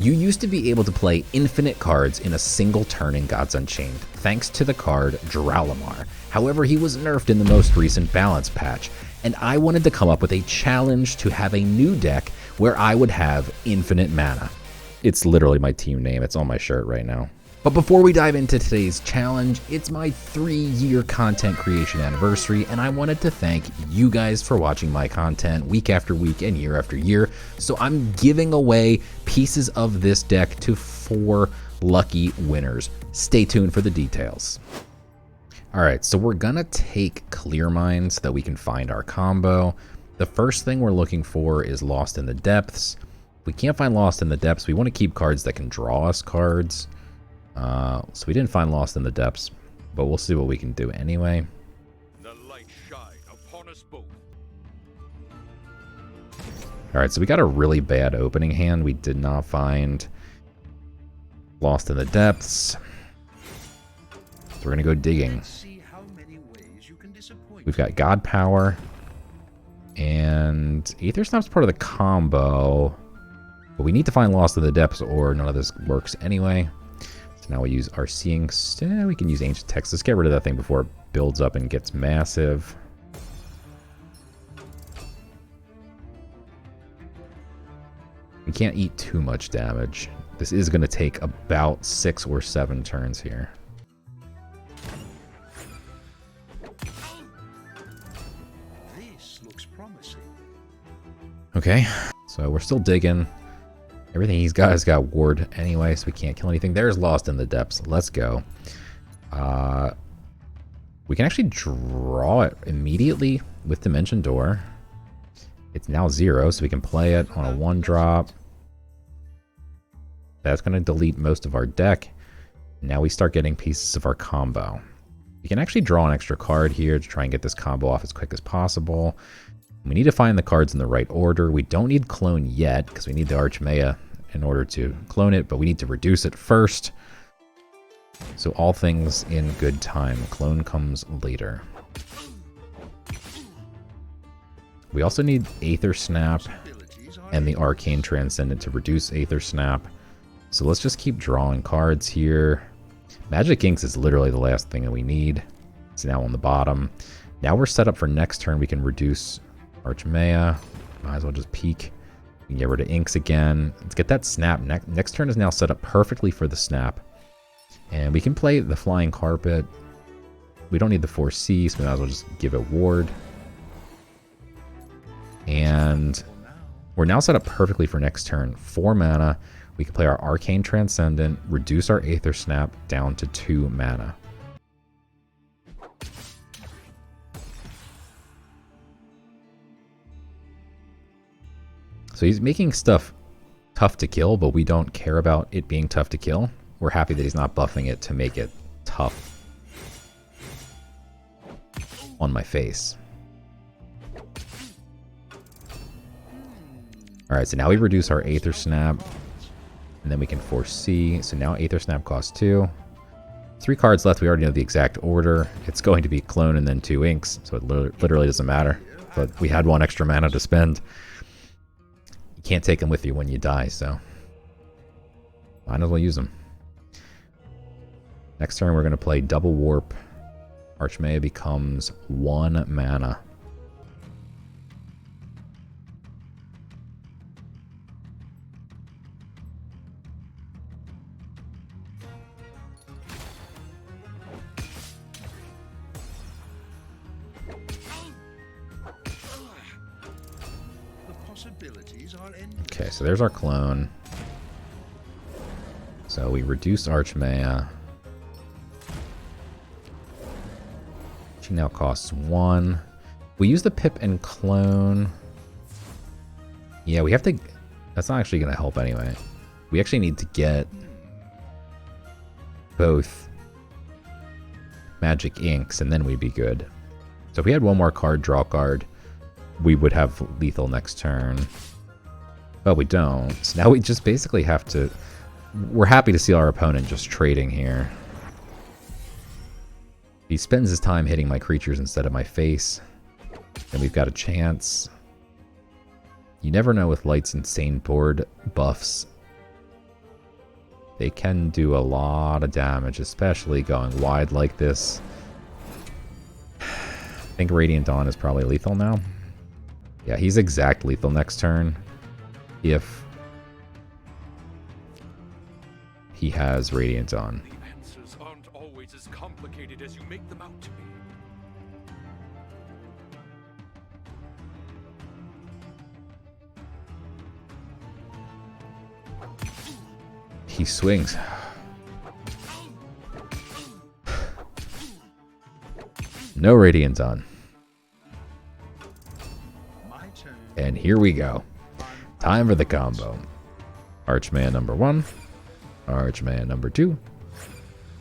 You used to be able to play infinite cards in a single turn in Gods Unchained, thanks to the card Dralamar. However, he was nerfed in the most recent balance patch, and I wanted to come up with a challenge to have a new deck where I would have infinite mana. It's literally my team name, it's on my shirt right now. But before we dive into today's challenge, it's my 3-year content creation anniversary, and I wanted to thank you guys for watching my content week after week and year after year. So I'm giving away pieces of this deck to 4 lucky winners. Stay tuned for the details. Alright, so we're gonna take Clear Mind so that we can find our combo. The first thing we're looking for is Lost in the Depths. If we can't find Lost in the Depths, we want to keep cards that can draw us cards. So we didn't find Lost in the Depths, but we'll see what we can do anyway. The light shine upon us both. Alright, so we got a really bad opening hand. We did not find Lost in the Depths. So we're going to go digging. We've got God Power. And Aether Snap's part of the combo. But we need to find Lost in the Depths or none of this works anyway. Now we use our Seeing. We can use Ancient Text. Let's get rid of that thing before it builds up and gets massive. We can't eat too much damage. This is going to take about 6 or 7 turns here. This looks promising. Okay, so we're still digging. Everything he's got has got ward anyway, so we can't kill anything. There's Lost in the Depths. Let's go. We can actually draw it immediately with Dimension Door. It's now 0, so we can play it on a 1-drop. That's going to delete most of our deck. Now we start getting pieces of our combo. We can actually draw an extra card here to try and get this combo off as quick as possible. We need to find the cards in the right order. We don't need Clone yet, because we need the Archmea in order to clone it, but we need to reduce it first. So all things in good time. Clone comes later. We also need Aether Snap and the Arcane Transcendent to reduce Aether Snap. So let's just keep drawing cards here. Magic Inks is literally the last thing that we need. It's now on the bottom. Now we're set up for next turn. We can reduce Archmea. Might as well just peek. We can get rid of Inks again. Let's get that Snap. Next turn is now set up perfectly for the Snap. And we can play the Flying Carpet. We don't need the 4C, so we might as well just give it Ward. And we're now set up perfectly for next turn. 4 mana. We can play our Arcane Transcendent, reduce our Aether Snap down to 2 mana. So he's making stuff tough to kill, but we don't care about it being tough to kill. We're happy that he's not buffing it to make it tough on my face. Alright, so now we reduce our Aether Snap, and then we can force C. So now Aether Snap costs 2. 3 cards left. We already know the exact order. It's going to be Clone and then 2 Inks, so it literally doesn't matter. But we had 1 extra mana to spend. You can't take them with you when you die, so might as well use them. Next turn, we're going to play Double Warp. Archmea becomes 1 mana. Okay, so there's our clone. So we reduce Archmea. She now costs 1. We use the Pip and clone. Yeah, we have to... That's not actually going to help anyway. We actually need to get both Magic Inks, and then we'd be good. So if we had 1 more card, draw card, we would have lethal next turn. But we don't. So now we just basically have to... We're happy to see our opponent just trading here. He spends his time hitting my creatures instead of my face. Then we've got a chance. You never know with Light's insane board buffs They can do a lot of damage, especially going wide like this. I think Radiant Dawn is probably lethal now. Yeah, he's exact lethal next turn. If he has Radiant Dawn. The answers aren't always as complicated as you make them out to be. He swings. No Radiant Dawn. And here we go. Time for the combo. Archman number 1. Archman number 2.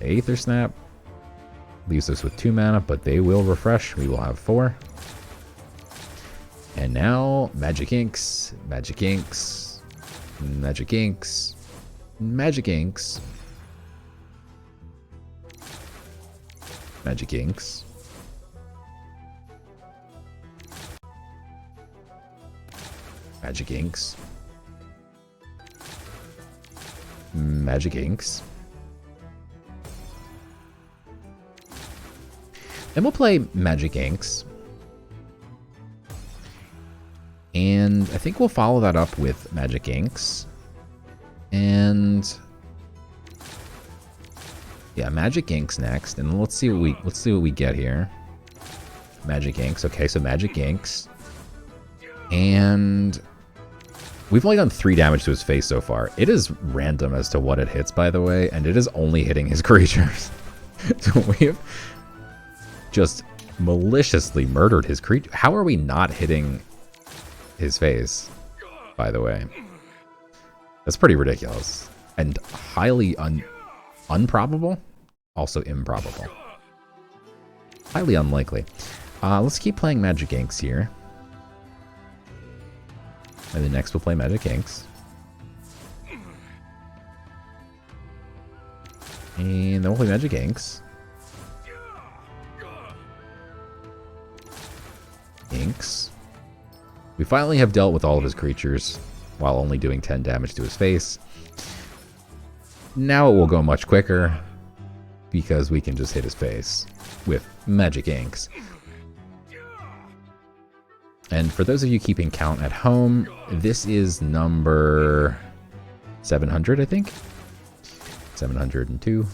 Aether Snap. Leaves us with 2 mana, but they will refresh. We will have 4. And now, Magic Inks. Magic Inks. Magic Inks. Magic Inks. Magic Inks. Magic Inks. Magic Inks. Then we'll play Magic Inks. And I think we'll follow that up with Magic Inks. And yeah, Magic Inks next. And let's see what we get here. Magic Inks. Okay, so Magic Inks. And we've only done 3 damage to his face so far. It is random as to what it hits, by the way, and it is only hitting his creatures. So we have just maliciously murdered his creature. How are we not hitting his face, by the way? That's pretty ridiculous. And highly unprobable. Also improbable. Highly unlikely. Let's keep playing Magic Inks here. And then next we'll play Magic Inks. And then we'll play Magic Inks. Inks. We finally have dealt with all of his creatures while only doing 10 damage to his face. Now it will go much quicker because we can just hit his face with Magic Inks. And for those of you keeping count at home, this is number 700, I think. 702.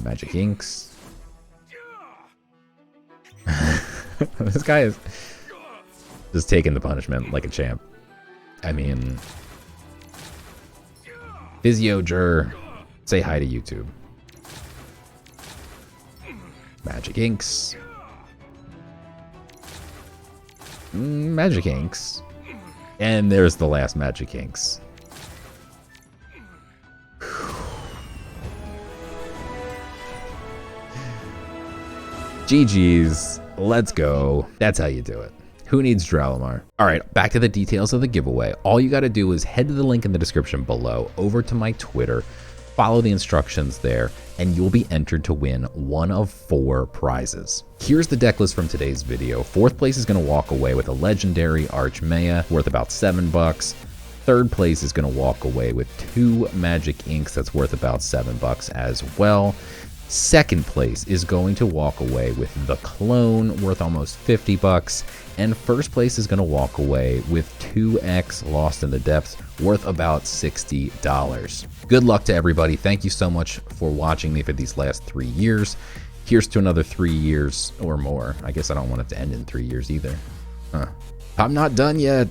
Magic Inks. This guy is just taking the punishment like a champ. I mean, Physiojur, say hi to YouTube. Magic Inks. Magic Inks. And there's the last Magic Inks. GG's. Let's go. That's how you do it. Who needs Dralamar? Alright, back to the details of the giveaway. All you gotta do is head to the link in the description below, over to my Twitter, follow the instructions there, and you'll be entered to win one of 4 prizes. Here's the deck list from today's video. 4th place is going to walk away with a legendary Archmaya worth about $7. 3rd place is going to walk away with 2 Magic Inks that's worth about $7 as well. 2nd place is going to walk away with the Clone worth almost $50. And 1st place is going to walk away with 2X Lost in the Depths worth about $60. Good luck to everybody. Thank you so much for watching me for these last 3 years. Here's to another 3 years or more. I guess I don't want it to end in 3 years either. I'm not done yet.